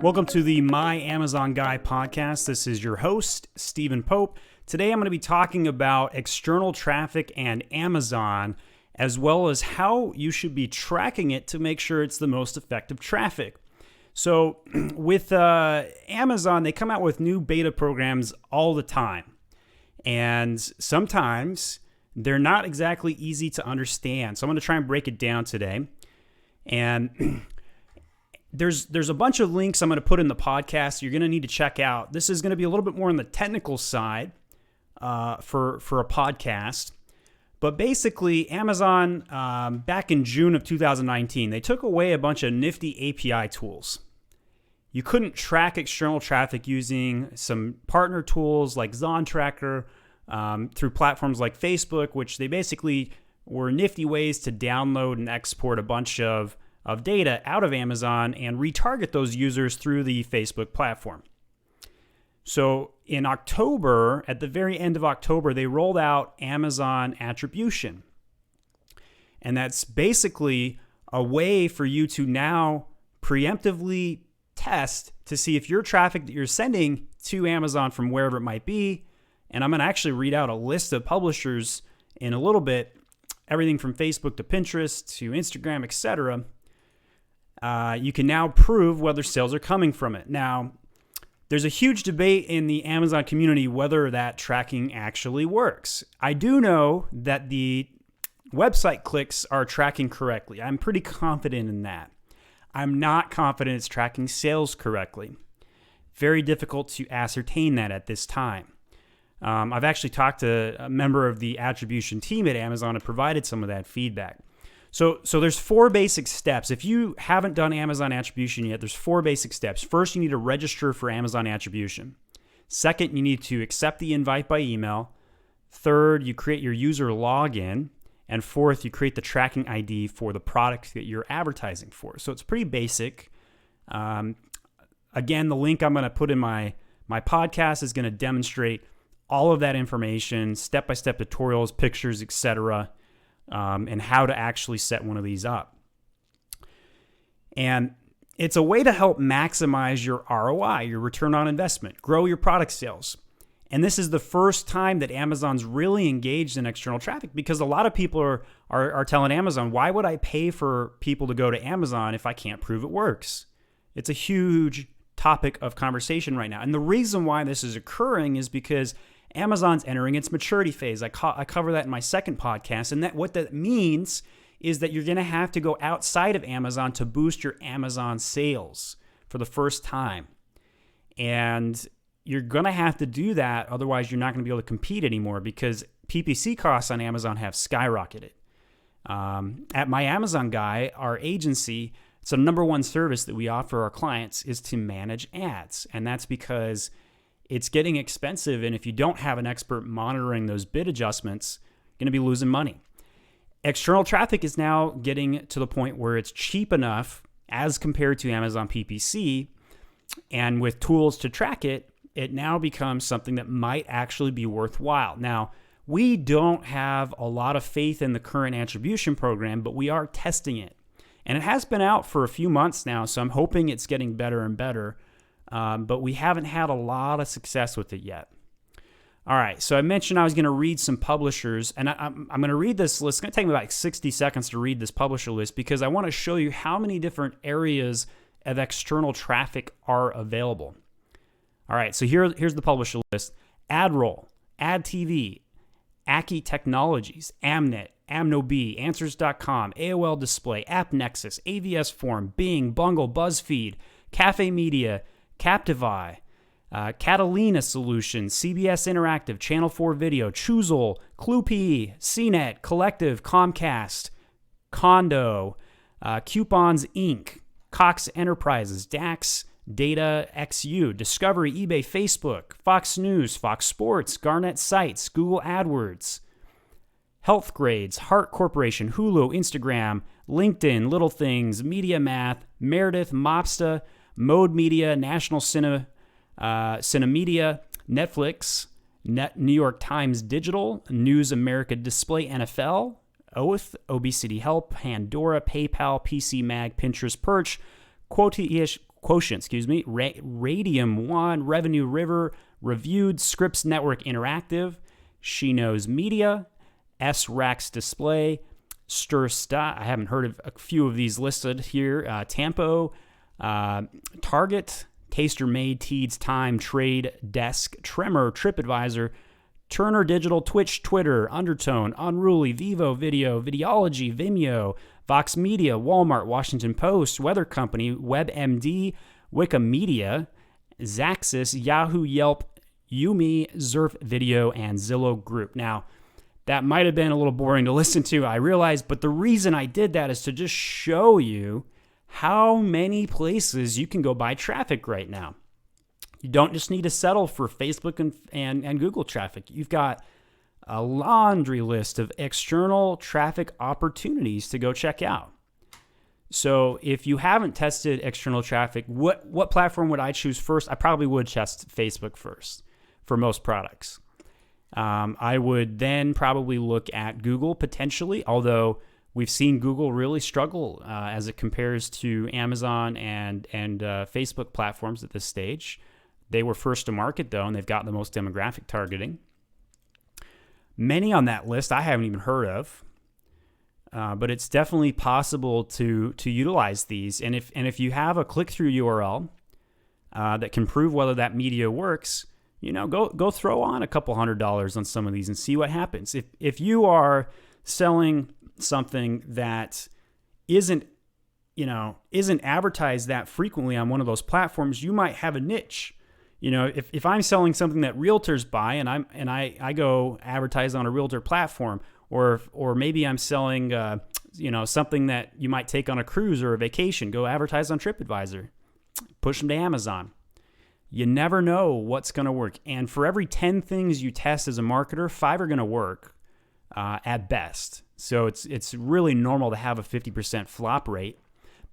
Welcome to the My Amazon Guy podcast. This is your host, Stephen Pope. Today I'm going to be talking about external traffic and Amazon, as well as how you should be tracking it to make sure it's the most effective traffic. So with Amazon, they come out with new beta programs all the time. And sometimes they're not exactly easy to understand. So I'm going to try and break it down today. And there's a bunch of links I'm going to put in the podcast you're going to need to check out. This is going to be a little bit more on the technical side for a podcast. But basically, Amazon, back in June of 2019, they took away a bunch of nifty API tools. You couldn't track external traffic using some partner tools like Zon Tracker through platforms like Facebook, which they basically were nifty ways to download and export a bunch of data out of Amazon and retarget those users through the Facebook platform. So in October, at the very end of October, they rolled out Amazon Attribution. And that's basically a way for you to now preemptively test to see if your traffic that you're sending to Amazon from wherever it might be, and I'm going to actually read out a list of publishers in a little bit, everything from Facebook to Pinterest to Instagram, etc. You can now prove whether sales are coming from it. Now, there's a huge debate in the Amazon community whether that tracking actually works. I do know that the website clicks are tracking correctly. I'm pretty confident in that. I'm not confident it's tracking sales correctly. Very difficult to ascertain that at this time. I've actually talked to a member of the attribution team at Amazon and provided some of that feedback. So there's 4 basic steps. If you haven't done Amazon Attribution yet, there's 4 basic steps. First, you need to register for Amazon Attribution. Second, you need to accept the invite by email. Third, you create your user login. And fourth, you create the tracking ID for the product that you're advertising for. So it's pretty basic. Again, the link I'm going to put in my podcast is going to demonstrate all of that information, step-by-step tutorials, pictures, etc., and how to actually set one of these up. And it's a way to help maximize your ROI, your return on investment, grow your product sales. And this is the first time that Amazon's really engaged in external traffic, because a lot of people are telling Amazon, why would I pay for people to go to Amazon if I can't prove it works? It's a huge topic of conversation right now. And the reason why this is occurring is because Amazon's entering its maturity phase. I cover that in my second podcast. And what that means is that you're going to have to go outside of Amazon to boost your Amazon sales for the first time. And you're going to have to do that. Otherwise, you're not going to be able to compete anymore, because PPC costs on Amazon have skyrocketed. At My Amazon Guy, our agency, it's the number one service that we offer our clients is to manage ads. And that's because it's getting expensive, and if you don't have an expert monitoring those bid adjustments, you're going to be losing money. External traffic is now getting to the point where it's cheap enough as compared to Amazon PPC, and with tools to track it, it now becomes something that might actually be worthwhile. Now, we don't have a lot of faith in the current attribution program, but we are testing it. And it has been out for a few months now, so I'm hoping it's getting better and better. But we haven't had a lot of success with it yet. All right, so I mentioned I was going to read some publishers, and I'm going to read this list. It's going to take me about 60 seconds to read this publisher list, because I want to show you how many different areas of external traffic are available. All right, so here's the publisher list. AdRoll, AdTV, Aki Technologies, Amnet, AmnoB, Answers.com, AOL Display, AppNexus, AVS Forum, Bing, Bungle, BuzzFeed, Cafe Media, Captivai, Catalina Solutions, CBS Interactive, Channel 4 Video, Choozle, CluePE, CNET, Collective, Comcast, Condo, Coupons Inc., Cox Enterprises, DAX, Data XU, Discovery, eBay, Facebook, Fox News, Fox Sports, Garnet Sites, Google AdWords, Health Grades, Hart Corporation, Hulu, Instagram, LinkedIn, Little Things, Media Math, Meredith, Mopsta, Mode Media, National Cinemedia, Netflix, New York Times Digital, News America Display, NFL, Oath, Obesity Help, Pandora, PayPal, PC Mag, Pinterest, Perch, Quotient, Radium One, Revenue River, Reviewed, Scripps Network Interactive, She Knows Media, S-Rax Display, Stir. I haven't heard of a few of these listed here. Tampo, Target, Taster Made, Teeds, Time, Trade Desk, Tremor, TripAdvisor, Turner Digital, Twitch, Twitter, Undertone, Unruly, Vivo Video, Videology, Vimeo, Vox Media, Walmart, Washington Post, Weather Company, WebMD, Wikimedia, Zaxxas, Yahoo, Yelp, Yumi, Zerf Video, and Zillow Group. Now, that might have been a little boring to listen to, I realize, but the reason I did that is to just show you how many places you can go buy traffic right now. You don't just need to settle for Facebook and Google traffic. You've got a laundry list of external traffic opportunities to go check out. So if you haven't tested external traffic, what platform would I choose first? I probably would test Facebook first for most products. I would then probably look at Google potentially, although we've seen Google really struggle as it compares to Amazon and Facebook platforms at this stage. They were first to market, though, and they've got the most demographic targeting. Many on that list I haven't even heard of, but it's definitely possible to utilize these. And if you have a click-through URL that can prove whether that media works, go throw on a couple $100 on some of these and see what happens. If you are selling something that isn't advertised that frequently on one of those platforms, you might have a niche. If I'm selling something that realtors buy and I go advertise on a realtor platform, or maybe I'm selling something that you might take on a cruise or a vacation, go advertise on TripAdvisor, push them to Amazon. You never know what's going to work. And for every 10 things you test as a marketer, 5 are going to work at best. So it's really normal to have a 50% flop rate.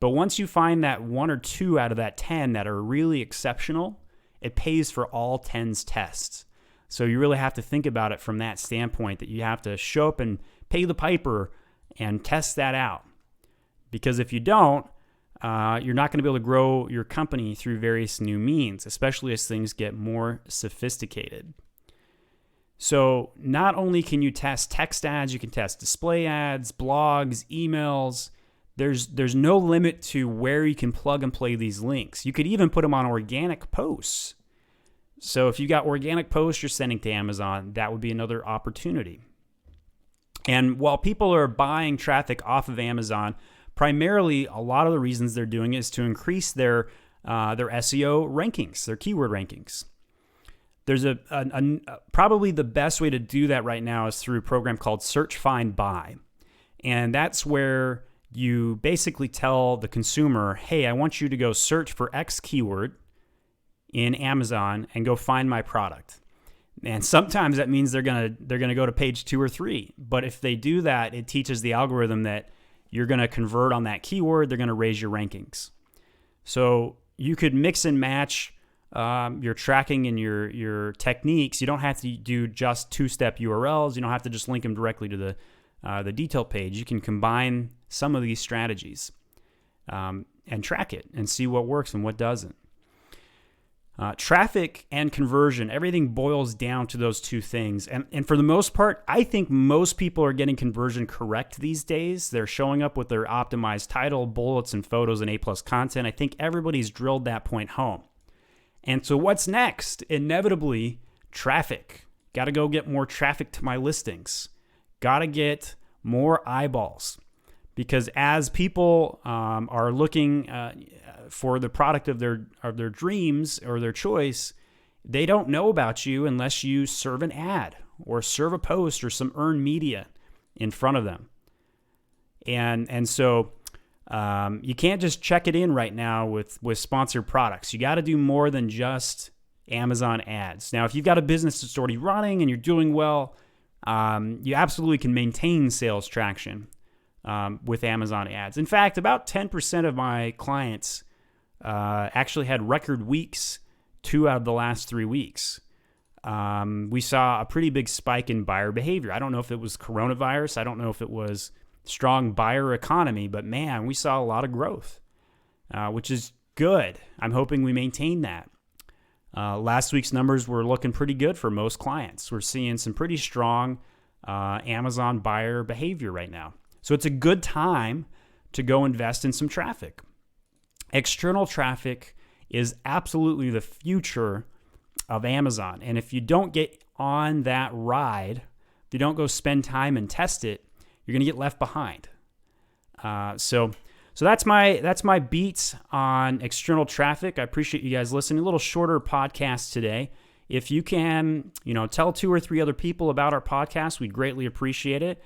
But once you find that 1 or 2 out of that 10 that are really exceptional, it pays for all 10's tests. So you really have to think about it from that standpoint, that you have to show up and pay the piper and test that out. Because if you don't, you're not going to be able to grow your company through various new means, especially as things get more sophisticated. So not only can you test text ads, you can test display ads, blogs, emails. There's no limit to where you can plug and play these links. You could even put them on organic posts. So if you got organic posts you're sending to Amazon, that would be another opportunity. And while people are buying traffic off of Amazon, primarily a lot of the reasons they're doing it is to increase their SEO rankings, their keyword rankings. There's probably the best way to do that right now is through a program called Search, Find, Buy. And that's where you basically tell the consumer, hey, I want you to go search for X keyword in Amazon and go find my product. And sometimes that means they're gonna go to page 2 or 3. But if they do that, it teaches the algorithm that you're gonna convert on that keyword. They're gonna raise your rankings. So you could mix and match your tracking and your techniques. You don't have to do just 2-step URLs. You don't have to just link them directly to the detail page. You can combine some of these strategies and track it and see what works and what doesn't. Traffic and conversion, everything boils down to those two things. And for the most part, I think most people are getting conversion correct these days. They're showing up with their optimized title, bullets, and photos and A+ content. I think everybody's drilled that point home. And so what's next? Inevitably, traffic. Got to go get more traffic to my listings. Got to get more eyeballs. Because as people are looking for the product of their dreams or their choice, they don't know about you unless you serve an ad or serve a post or some earned media in front of them. And so you can't just check it in right now with sponsored products. You got to do more than just Amazon ads. Now, if you've got a business that's already running and you're doing well, you absolutely can maintain sales traction with Amazon ads. In fact, about 10% of my clients actually had record weeks 2 out of the last 3 weeks. We saw a pretty big spike in buyer behavior. I don't know if it was coronavirus. I don't know if it was strong buyer economy, but man, we saw a lot of growth, which is good. I'm hoping we maintain that. Last week's numbers were looking pretty good for most clients. We're seeing some pretty strong Amazon buyer behavior right now. So it's a good time to go invest in some traffic. External traffic is absolutely the future of Amazon. And if you don't get on that ride, if you don't go spend time and test it, you're going to get left behind. So that's my beats on external traffic. I appreciate you guys listening. A little shorter podcast today. If you can, tell 2 or 3 other people about our podcast, we'd greatly appreciate it.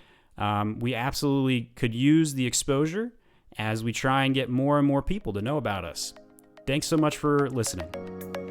We absolutely could use the exposure as we try and get more and more people to know about us. Thanks so much for listening.